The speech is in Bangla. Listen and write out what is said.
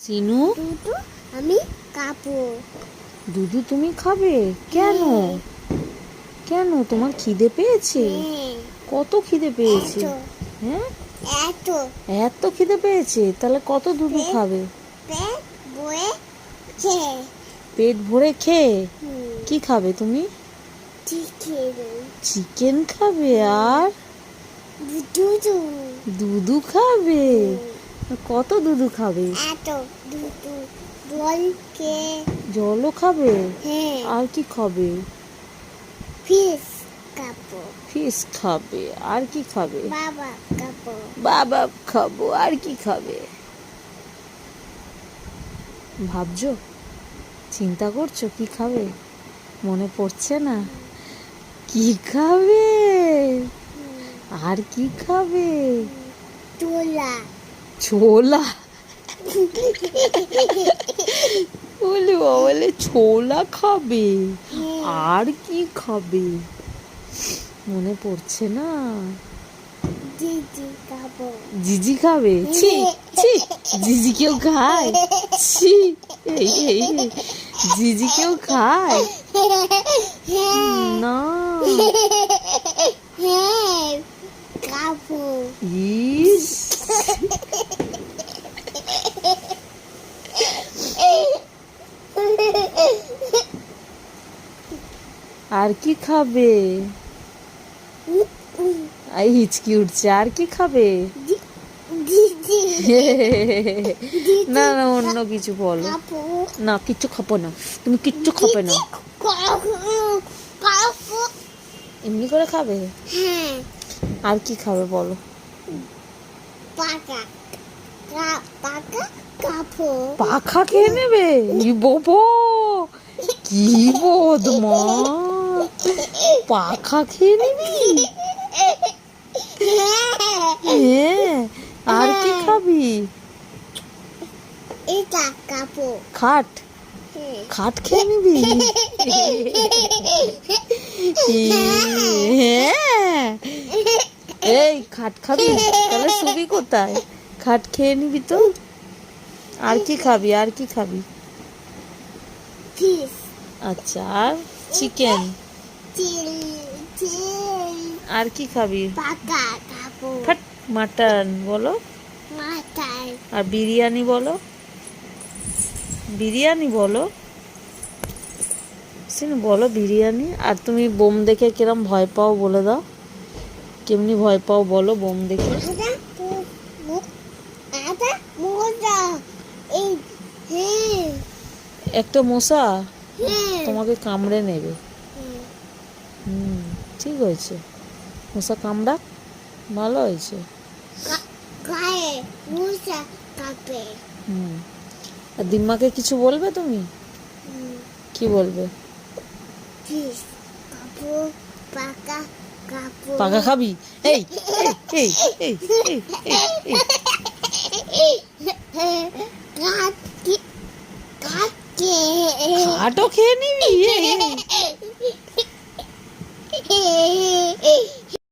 সিনু, দুধু আমি খাবো। দুধু তুমি খাবে? কেন? কেন, তোমার খিদে পেয়েছে? হ্যাঁ, কত খিদে পেয়েছে? এত হ্যাঁ, এত এত খিদে পেয়েছে, তাহলে কত দুধু পেট খাবে? পেট বয়ে খেয়ে পেট ভরে খেয়ে কি খাবে তুমি? চিকেন চিকেন খাবে আর দুধু দুধু খাবে? কত দুধু খাবে? এত দুধু জল খেয়ে জলও খাবে? হ্যাঁ আর কি খাবে? ফিশ খাবো। ফিশ খাবে? আর কি খাবে? বাবা খাবো। বাবা খাবো। আর কি খাবে? ভাবছো, চিন্তা করছো কি খাবে? মনে পড়ছে না কি খাবে? আর কি খাবে? তোলা ছোলা? বলে বলে ছোলা খাবে? আর কি খাবে? মনে পড়ছে না। দিদি খাবো। জিজি খাবে? ছি ছি, জিজি কেউ খায়? ছি, এই এই এই, জিজি কেউ খায় না? হ্যাঁ খাবো। ইস, আর কি খাবে? এই হিচকি উঠছে, আর কি খাবে? দিদি না না, অন্য কিছু বলো। খাবো। না, কিচ্ছু খাবো না, তুমি কিচ্ছু খাবে না। খাবো। এমনি করে খাবে? হ্যাঁ আর কি খাবে বলো? পাকা পাকা খাবো। পাখা খেয়ে নেবে? ই বাবা, কি বদমা, পাখা খেয়ে নিবি? হ্যাঁ, আর কি খাবি? এটা খাবো। খাট? খাট খেয়ে নিবি? হ্যাঁ, এই খাট খাবি? তাহলে শুবি কোথায়? খাট খেয়ে নিবি তো। আর কি খাবি? আর কি খাবি? ফিশ আচ্ছা, আর চিকেন? চিল আর কি খাবি? পাকা খাবো। ফাট, মাটন বলো। মাথায় আর বিরিয়ানি বলো। বিরিয়ানি বলো। সিনু বলো বিরিয়ানি। আর তুমি বোম দেখে কিরম ভয় পাও বলে দাও। কেমনি ভয় পাও বলো বোম দেখে? আদা মোজা এই হ্যাঁ একটা মশা হ্যাঁ তোমাকে কামড়ে নেবে। ঠিক হয়েছে, মশা কামড়াক, ভালো হয়েছে। গায়ে মোজা কাপে আর দিম্মাকে কিছু বলবে তুমি? কি বলবে? ফিশ খাবো। পাকা খাবো। পাকা খাবি? এই এই এই এই এই, কাটকে খাটও খেয়ে নিবি?